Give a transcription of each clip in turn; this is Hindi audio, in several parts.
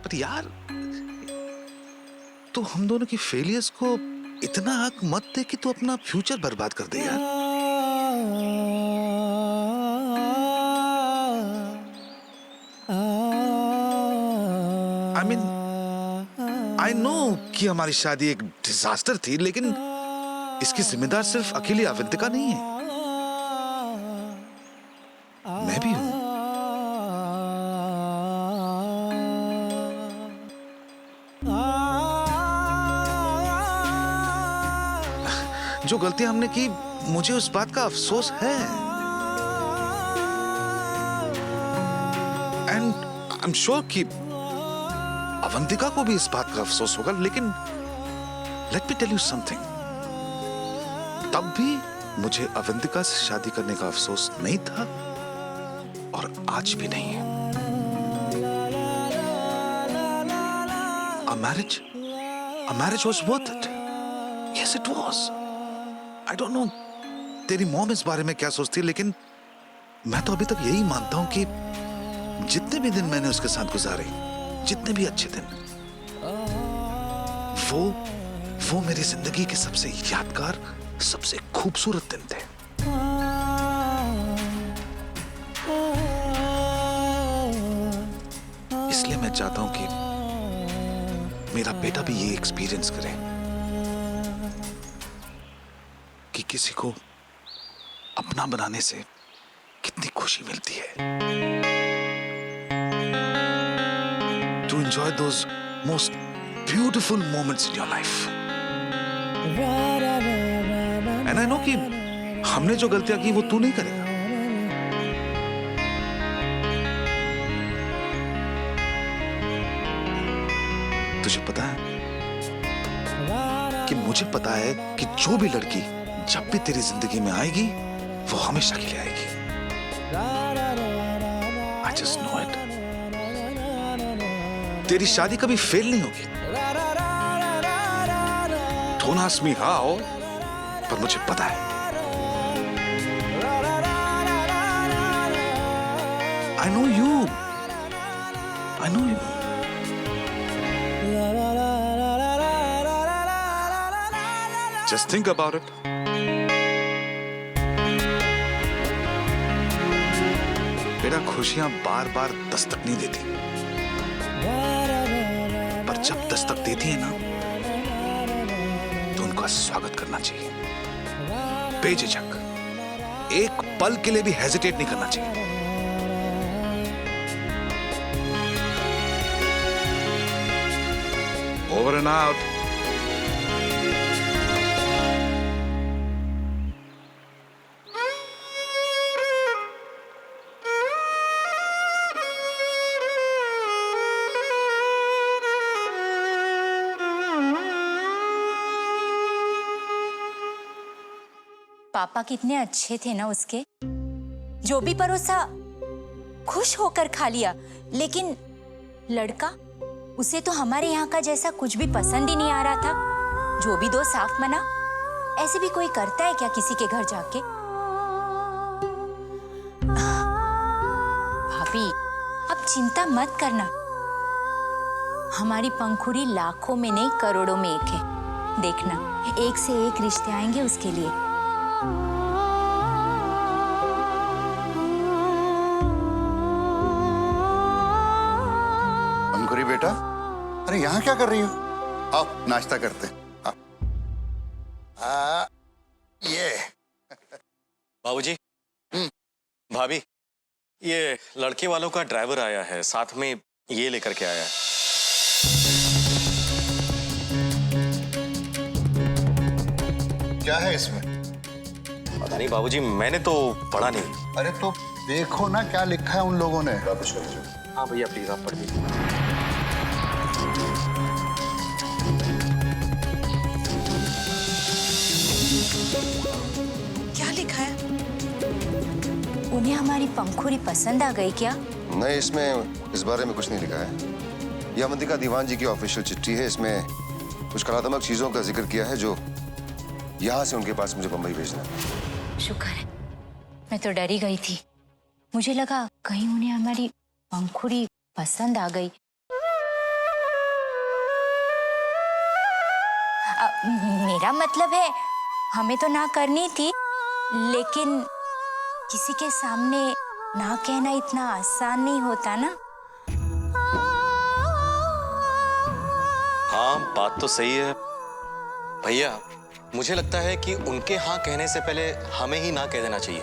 पर यार तो हम दोनों की फेलियर्स को इतना हक मत दे कि तू अपना फ्यूचर बर्बाद कर दे यार। आई मीन आई नो कि हमारी शादी एक डिजास्टर थी, लेकिन इसकी जिम्मेदार सिर्फ अकेली अवंतिका नहीं है, मैं भी हूं। जो गलतियां हमने की, मुझे उस बात का अफसोस है। एंड आई एम श्योर कि अवंतिका को भी इस बात का अफसोस होगा, लेकिन let me tell you something, तब भी मुझे अवंतिका से शादी करने का अफसोस नहीं था और आज भी नहीं है। A marriage was worth it. Yes, it was. I don't know तेरी मॉम इस बारे में क्या सोचती है, लेकिन मैं तो अभी तक यही मानता हूं कि जितने भी दिन मैंने उसके साथ गुजारे, जितने भी अच्छे दिन, वो मेरी जिंदगी के सबसे यादगार, सबसे खूबसूरत दिन थे। इसलिए मैं चाहता हूं कि मेरा बेटा भी ये एक्सपीरियंस करे कि किसी को अपना बनाने से कितनी खुशी मिलती है। To enjoy those most beautiful moments in your life. And I know कि हमने जो गलतियां की वो तू नहीं करेगा। तुझे पता है कि मुझे पता है कि जो भी लड़की जब भी तेरी जिंदगी में आएगी वो हमेशा के लिए आएगी। I just know it. तेरी शादी कभी फेल नहीं होगी। Don't ask me how, पर मुझे पता है। I know you. I know you. Just think about it. बेटा, खुशियां बार बार दस्तक नहीं देती, पर जब दस्तक देती है ना तो उनका स्वागत करना चाहिए, बेझिझक, एक पल के लिए भी हेजिटेट नहीं करना चाहिए। Over and out. पापा कितने अच्छे थे ना उसके, जो भी परोसा खुश होकर खा लिया। लेकिन लड़का, उसे तो हमारे यहाँ का जैसा कुछ भी पसंद ही नहीं आ रहा था। जो भी दो साफ मना, ऐसे भी कोई करता है क्या किसी के घर जाके? भाभी, अब चिंता मत करना, हमारी पंखुड़ी लाखों में नहीं करोड़ों में एक है। देखना, एक से एक रिश्ते आएंगे उसके लिए। पंखुड़ी बेटा, अरे यहाँ क्या कर रही हो? आओ नाश्ता करते हैं। ये बाबूजी, भाभी, ये लड़के वालों का ड्राइवर आया है, साथ में ये लेकर के आया है। क्या है इसमें? पता नहीं बाबूजी, मैंने तो पढ़ा नहीं। अरे तो देखो ना क्या लिखा है उन लोगों ने। हाँ भैया, प्लीज आप पढ़ दीजिए। क्या लिखा है? उन्हें हमारी पंखुड़ी पसंद आ गई क्या? नहीं, इसमें इस बारे में कुछ नहीं लिखा है। यह अवंतिका दीवान जी की ऑफिशियल चिट्ठी है। इसमें कुछ कलात्मक चीजों का जिक्र किया है जो यहाँ से उनके पास मुझे बम्बई भेजना है। शुक्र है, मैं तो डरी गई थी। मुझे लगा कहीं उन्हें हमारी पंखुड़ी पसंद आ गई। मेरा मतलब है हमें तो ना करनी थी, लेकिन किसी के सामने ना कहना इतना आसान नहीं होता ना। हाँ, बात तो सही है भैया। मुझे लगता है कि उनके हाँ कहने से पहले हमें ही ना कह देना चाहिए।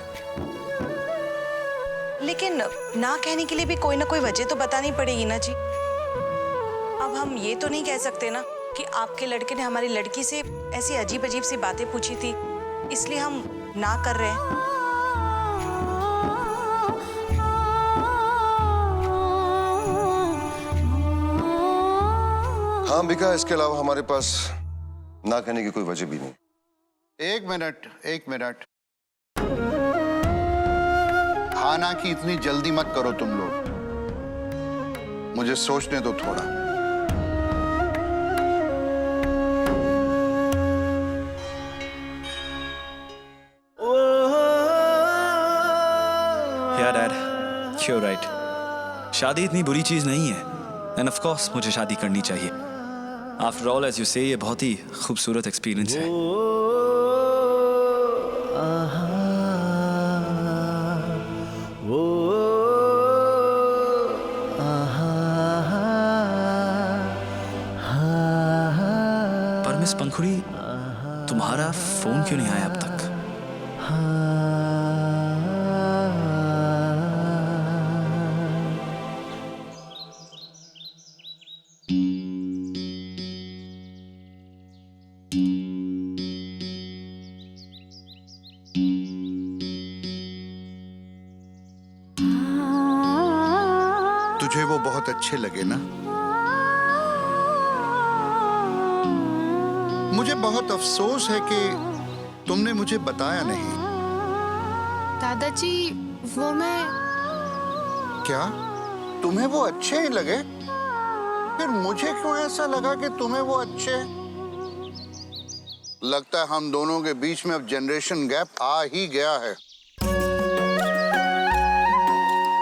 लेकिन ना कहने के लिए भी कोई ना कोई वजह तो बतानी पड़ेगी ना जी। अब हम ये तो नहीं कह सकते ना कि आपके लड़के ने हमारी लड़की से ऐसी अजीब अजीब सी बातें पूछी थी, इसलिए हम ना कर रहे हैं। हाँ अंबिका, इसके अलावा हमारे पास ना कहने की कोई वजह भी नहीं। एक मिनट। हाँ ना की इतनी जल्दी मत करो तुम लोग, मुझे सोचने दो थोड़ा। Yeah, Dad, you're right. शादी इतनी बुरी चीज नहीं है, एंड ऑफ कोर्स मुझे शादी करनी चाहिए। आफ्टर ऑल एज यू से, ये बहुत ही खूबसूरत एक्सपीरियंस है। पर मिस पंखुड़ी, तुम्हारा फोन क्यों नहीं आया अब तक? तुझे वो बहुत अच्छे लगे ना? मुझे बहुत अफसोस है कि तुमने मुझे बताया नहीं। दादाजी, वो मैं... क्या तुम्हें वो अच्छे ही लगे? फिर मुझे क्यों ऐसा लगा कि तुम्हें वो अच्छे? लगता है हम दोनों के बीच में अब जनरेशन गैप आ ही गया है।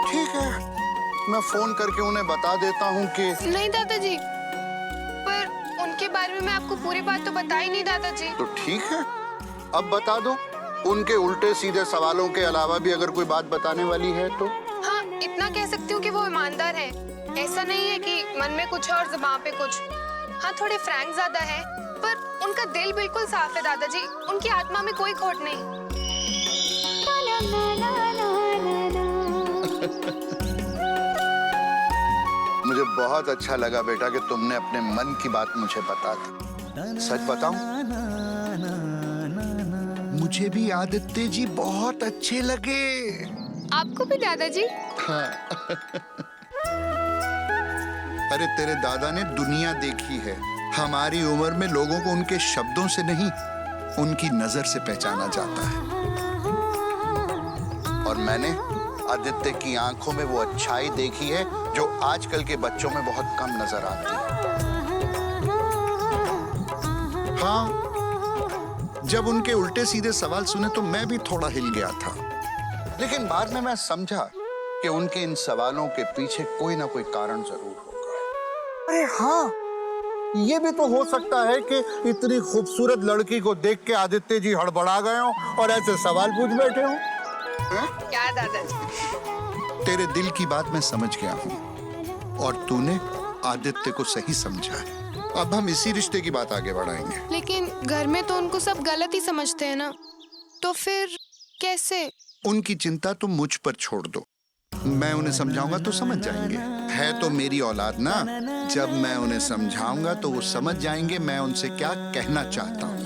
ठीक है, मैं फोन करके उन्हें बता देता हूँ कि... नहीं दादाजी, पर उनके बारे में मैं आपको पूरी बात तो बताई नहीं दादाजी। तो ठीक है, अब बता दो। उनके उल्टे सीधे सवालों के अलावा भी अगर कोई बात बताने वाली है तो? हाँ, इतना कह सकती हूँ कि वो ईमानदार है। ऐसा नहीं है कि मन में कुछ और ज़ुबान पे कुछ। हाँ, थोड़े फ्रैंक ज्यादा है, पर उनका दिल बिल्कुल साफ है दादाजी। उनकी आत्मा में कोई खोट नहीं। मुझे बहुत अच्छा लगा बेटा कि तुमने अपने मन की बात मुझे बता दी। सच बताऊं, मुझे भी आदित्य जी बहुत अच्छे लगे। आपको भी दादाजी? हाँ। अरे तेरे दादा ने दुनिया देखी है। हमारी उम्र में लोगों को उनके शब्दों से नहीं, उनकी नजर से पहचाना जाता है। और मैंने आदित्य की आंखों में वो अच्छाई देखी है जो आजकल के बच्चों में बहुत कम नजर आती है। हाँ, जब उनके उल्टे सीधे सवाल सुने तो मैं भी थोड़ा हिल गया था, लेकिन बाद में मैं समझा कि उनके इन सवालों के पीछे कोई ना कोई कारण जरूर होगा। अरे हाँ, ये भी तो हो सकता है कि इतनी खूबसूरत लड़की को देख के आदित्य जी हड़बड़ा गए हो और ऐसे सवाल पूछ बैठे हो। क्या दादाजी? तेरे दिल की बात मैं समझ गया हूँ और तूने आदित्य को सही समझा है। अब हम इसी रिश्ते की बात आगे बढ़ाएंगे। लेकिन घर में तो उनको सब गलत ही समझते हैं ना, तो फिर कैसे? उनकी चिंता तुम मुझ पर छोड़ दो, मैं उन्हें समझाऊंगा तो समझ जाएंगे। है तो मेरी औलाद ना, जब मैं उन्हें समझाऊंगा तो वो समझ जाएंगे मैं उनसे क्या कहना चाहता हूँ।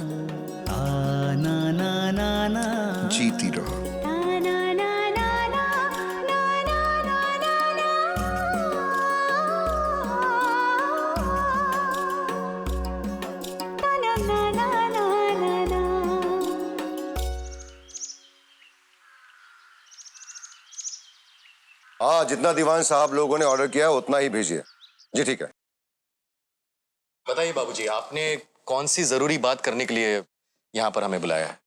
जीती रहो। हाँ, जितना दीवान साहब लोगों ने ऑर्डर किया है उतना ही भेजिए। जी ठीक है। बताइए बाबूजी, आपने कौन सी जरूरी बात करने के लिए यहाँ पर हमें बुलाया है?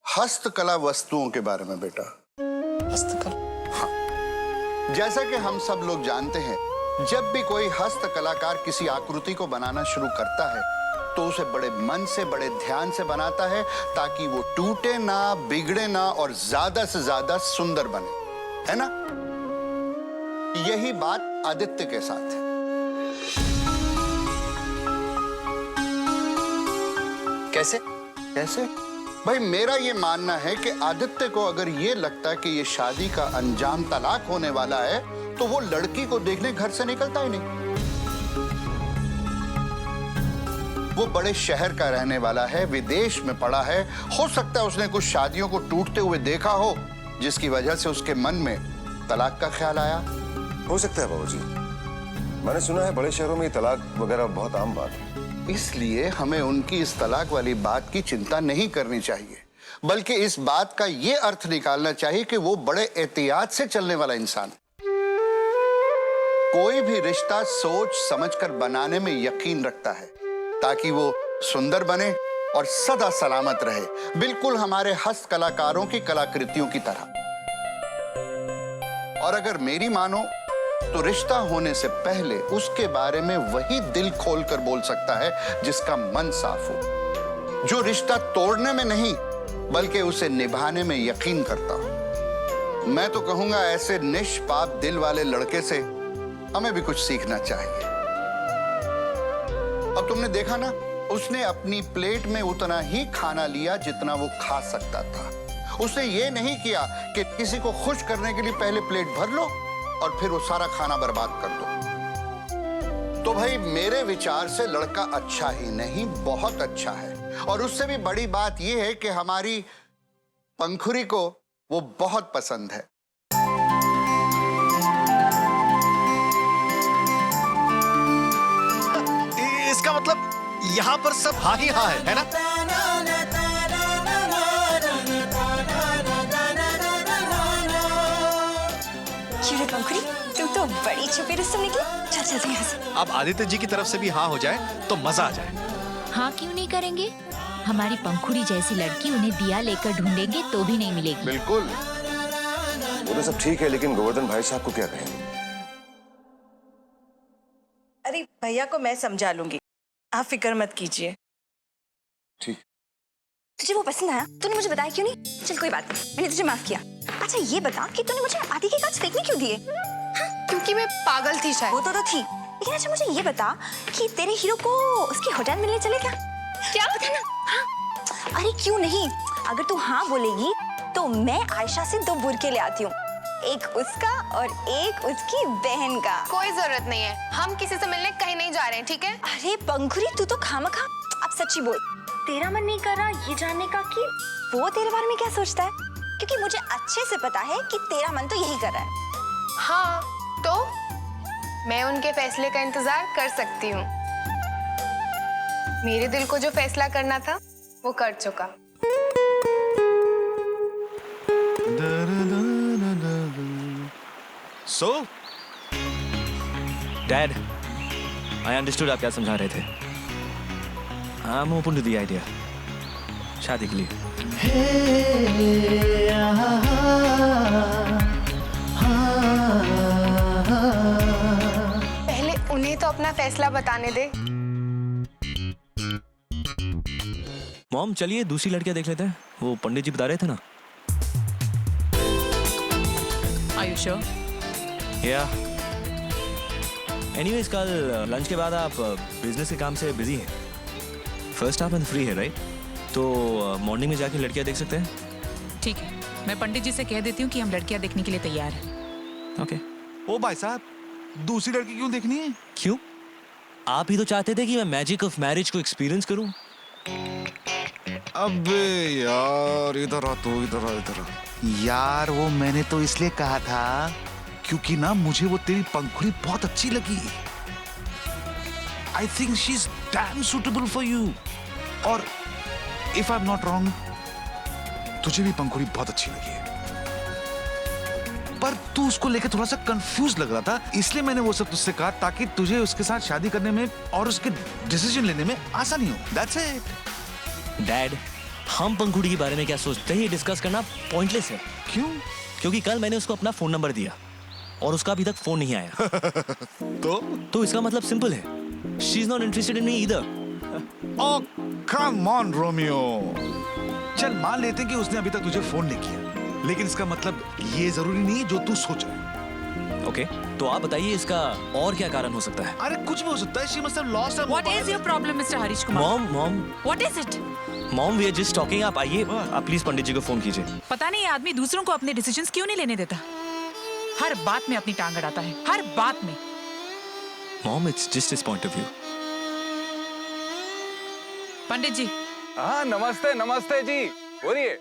हस्तकला वस्तुओं के बारे में बेटा। हस्तकला? हाँ। जैसा कि हम सब लोग जानते हैं, जब भी कोई हस्तकलाकार किसी आकृति को बनाना शुरू करता है तो उसे बड़े मन से, बड़े ध्यान से बनाता है ताकि वो टूटे ना, बिगड़े ना और ज्यादा से ज्यादा सुंदर बने, है ना? यही बात आदित्य के साथ है। कैसे? कैसे? भाई मेरा ये मानना है कि आदित्य को अगर ये लगता है कि ये शादी का अंजाम तलाक होने वाला है तो वो लड़की को देखने घर से निकलता ही नहीं। वो बड़े शहर का रहने वाला है, विदेश में पड़ा है, हो सकता है उसने कुछ शादियों को टूटते हुए देखा हो जिसकी वजह से उसके मन में तलाक का ख्याल आया। हो सकता है बाबूजी, मैंने सुना है बड़े शहरों में तलाक वगैरह बहुत आम बात है। इसलिए हमें उनकी इस तलाक वाली बात की चिंता नहीं करनी चाहिए, बल्कि इस बात का ये अर्थ निकालना चाहिए कि वो बड़े एहतियात से चलने वाला इंसान। कोई भी रिश्ता सोच समझकर बनाने में यकीन रखता है ताकि वो सुंदर बने और सदा सलामत रहे, बिल्कुल हमारे हस्त कलाकारों की कलाकृतियों की तरह। और अगर मेरी मानो तो रिश्ता होने से पहले उसके बारे में वही दिल खोलकर बोल सकता है जिसका मन साफ हो, जो रिश्ता तोड़ने में नहीं बल्कि उसे निभाने में यकीन करता हो। मैं तो कहूंगा ऐसे निष्पाप दिल वाले लड़के से हमें भी कुछ सीखना चाहिए। अब तुमने देखा ना, उसने अपनी प्लेट में उतना ही खाना लिया जितना वो खा सकता था। उसने ये नहीं किया कि किसी को खुश करने के लिए पहले प्लेट भर लो और फिर वो सारा खाना बर्बाद कर दो। तो भाई मेरे विचार से लड़का अच्छा ही नहीं, बहुत अच्छा है। और उससे भी बड़ी बात यह है कि हमारी पंखुरी को वो बहुत पसंद है। इसका मतलब यहाँ पर सब हाँ ही हाँ है ना? पंखुड़ी, तू तो बड़ी छुपी रुस्तम निकली। चल चलते हैं यहाँ से। अब आदित्य जी की तरफ से भी हाँ हो जाए तो मजा आ जाए। हाँ क्यों नहीं करेंगे? हमारी पंखुड़ी जैसी लड़की उन्हें दिया लेकर ढूंढेंगे तो भी नहीं मिलेगी। बिल्कुल। वो तो सब ठीक है, लेकिन गोवर्धन भाई साहब को क्या कहेंगे? अरे भैया को मैं समझा लूंगी, आप फिक्र मत कीजिए। ठीक। तुझे वो पसंद आया? तूने मुझे बताया क्यों नहीं? चल कोई बात नहीं, मैंने तुझे माफ किया। अच्छा ये बता कि तूने मुझे आदि के कांच फेंकने क्यों दिए? क्योंकि मैं पागल थी शायद। वो तो थी, लेकिन अच्छा मुझे ये बता कि तेरे हीरो को उसकी होटल मिलने चले क्या? क्या बता ना? हाँ? अरे क्यों नहीं, अगर तू हाँ बोलेगी तो मैं आयशा से 2 बुरके ले आती हूँ, एक उसका और एक उसकी बहन का। कोई जरूरत नहीं है, हम किसी से मिलने कहीं नहीं जा रहे हैं, ठीक है? अरे पंखुड़ी तू तो खामखा, अब सच्ची बोल, तेरा मन नहीं कर रहा ये जानने का कि वो तेरे बारे में क्या सोचता है? क्योंकि मुझे अच्छे से पता है कि तेरा मन तो यही कर रहा है। हाँ तो मैं उनके फैसले का इंतजार कर सकती हूँ। मेरे दिल को जो फैसला करना था वो कर चुका। So, डैड, आई अंडरस्टूड आप क्या समझा रहे थे। I am open to the idea शादी के लिए। पहले उन्हें तो अपना फैसला बताने दे। मॉम चलिए दूसरी लड़कियां देख लेते हैं, वो पंडित जी बता रहे थे ना। Are you sure? या एनीवेज कल लंच के बाद आप बिजनेस के काम से बिजी हैं, फर्स्ट हाफ में फ्री है राइट? तो मॉर्निंग में जाके लड़कियां देख सकते हैं। ठीक है, मैं पंडित जी से कह देती हूँ कि हम लड़कियां देखने के लिए तैयार हैं। ओके। ओ भाई साहब, दूसरी लड़की क्यों देखनी है? क्यों? आप ही तो चाहते थे कि मैं मैजिक ऑफ मैरिज को एक्सपीरियंस करूं। अबे यार, इधर आ तो, इधर आ, इधर आ। यार वो मैंने तो इसलिए कहा था क्योंकि ना मुझे वो तेरी पंखुड़ी बहुत अच्छी लगी। I think she is damn suitable for you. और if I am not wrong, तुझे भी पंखुड़ी बहुत अच्छी लगी है, पर तू उसको लेकर थोड़ा सा कंफ्यूज लग रहा था, इसलिए मैंने वो सब तुझसे कहा ताकि तुझे उसके साथ शादी करने में और उसके डिसीजन लेने में आसानी हो। That's it. डैड, हम पंखुड़ी के बारे में क्या सोचते हैं ये डिस्कस करना पॉइंटलेस है। क्यों? क्योंकि कल मैंने उसको अपना फोन नंबर दिया और उसका अभी तक फोन नहीं आया। तो इसका मतलब सिंपल है, she is not interested in me either. Oh come on Romeo. चल मान लेते हैं कि उसने अभी तक तुझे फोन नहीं किया, लेकिन इसका मतलब ये जरूरी नहीं है जो तू सोच रहा है। ओके, तो आप बताइए इसका और क्या कारण हो सकता है? अरे कुछ भी हो सकता है। She must have lost her What mobile. is your problem, Mr. Harish Kumar? Mom What is it? Mom we are just talking. आप आइए, आप प्लीज पंडित जी को फोन कीजिए। पता नहीं ये आदमी दूसरों को अपने डिसीजंस क्यों नहीं लेने देता। हर बात में अपनी टांग अड़ाता है, हर बात में। Mom it's just his point of view. Pandit ji. हाँ नमस्ते नमस्ते जी, बोलिए।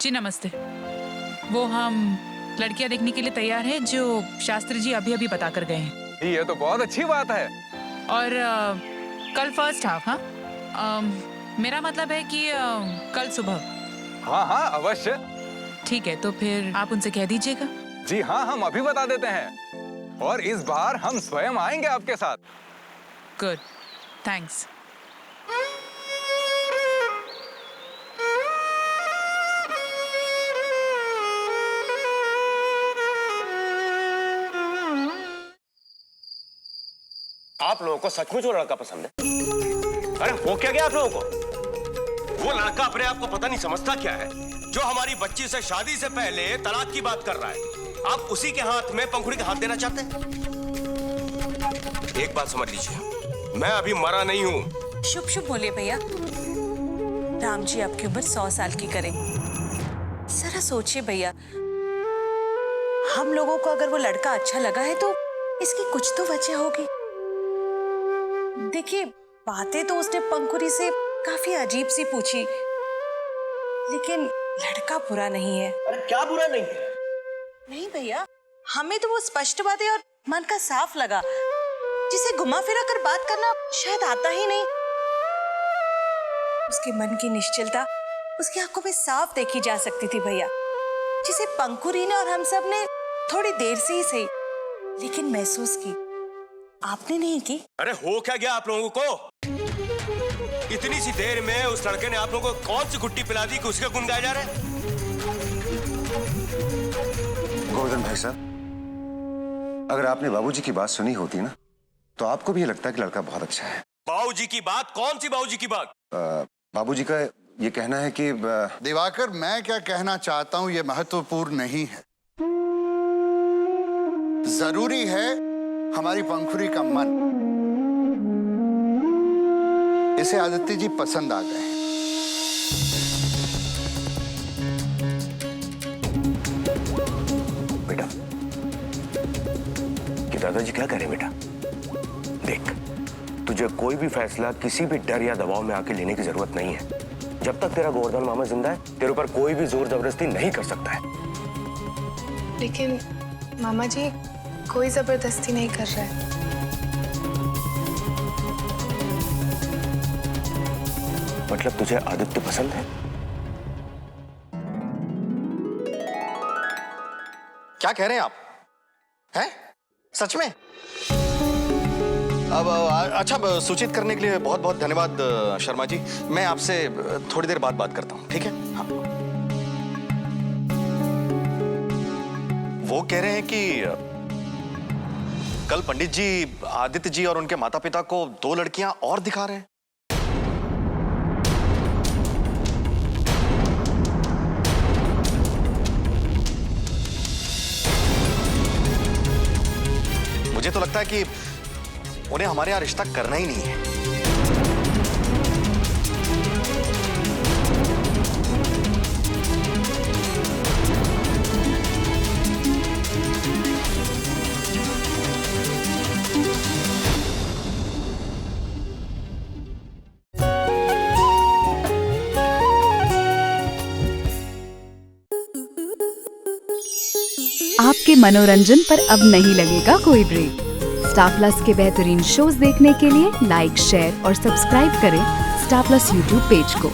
जी नमस्ते। वो हम लड़कियां देखने के लिए तैयार हैं जो शास्त्री जी अभी अभी बता कर गए हैं। ये तो बहुत अच्छी बात है। और कल फर्स्ट हाफ। हाँ, मेरा मतलब है कि कल सुबह। हाँ हाँ अवश्य। ठीक है, तो फिर आप उनसे कह दीजिएगा। जी हाँ, हम अभी बता देते हैं, और इस बार हम स्वयं आएंगे आपके साथ। Good, thanks. आप लोगों को सचमुच वो लड़का पसंद है? अरे हो क्या गया आप लोगों को? वो लड़का अपने आप को पता नहीं समझता क्या है, जो हमारी बच्ची से शादी से पहले तलाक की बात कर रहा है। आप उसी के हाथ में पंखुड़ी का हाथ देना चाहते हैं? एक बात समझ लीजिए, मैं अभी मरा नहीं हूं। शुभ शुभ बोलिए भैया। राम जी आपकी उम्र 100 साल की करें। जरा सोचिए भैया, हम लोगों को अगर वो लड़का अच्छा लगा है तो इसकी कुछ तो वजह होगी। देखिए, बातें तो उसने पंखुड़ी से काफी अजीब सी पूछी, लेकिन लड़का बुरा नहीं है। अरे क्या बुरा नहीं है? नहीं भैया, हमें तो वो स्पष्ट बातें और मन का साफ लगा, जिसे घुमा फिरा कर बात करना शायद आता ही नहीं। उसके मन की निश्चलता उसकी आंखों में साफ देखी जा सकती थी भैया, जिसे पंखुड़ी ने और हम सब ने थोड़ी देर से ही सही, लेकिन महसूस की। आपने नहीं की? अरे हो क्या गया आप लोगों को? इतनी सी देर में उस लड़के ने आप लोगों को कौन सी गुट्टी पिला दी कि उसके गुण गाए जा रहे हैं? गोवर्धन भाई साहब, अगर आपने बाबूजी की बात सुनी होती ना, तो आपको भी ये लगता है कि लड़का बहुत अच्छा है। बाबूजी की बात? कौन सी बाबूजी की बात? बाबूजी का ये कहना है कि दिवाकर, मैं क्या कहना चाहता हूं ये महत्वपूर्ण नहीं है। जरूरी है हमारी पंखुड़ी का मन। इसे आदित्य जी पसंद आ गए। बेटा, कि दादाजी क्या कह रहे हैं बेटा? देख, तुझे कोई भी फैसला किसी भी डर या दबाव में आके लेने की जरूरत नहीं है। जब तक तेरा गोवर्धन मामा जिंदा है, तेरे ऊपर कोई भी जोर जबरदस्ती नहीं कर सकता है। लेकिन मामा जी, कोई जबरदस्ती नहीं कर रहा है। मतलब तुझे आदित्य पसंद है? क्या कह रहे हैं आप? हैं? सच में? अब अच्छा, सूचित करने के लिए बहुत बहुत धन्यवाद शर्मा जी। मैं आपसे थोड़ी देर बाद बात करता हूँ, ठीक है? हाँ। वो कह रहे हैं कि कल पंडित जी आदित्य जी और उनके माता पिता को 2 लड़कियां और दिखा रहे हैं। मुझे तो लगता है कि उन्हें हमारे यहाँ रिश्ता करना ही नहीं है। आपके मनोरंजन पर अब नहीं लगेगा कोई ब्रेक। स्टार प्लस के बेहतरीन शोज देखने के लिए लाइक, शेयर और सब्सक्राइब करें स्टार प्लस यूट्यूब पेज को।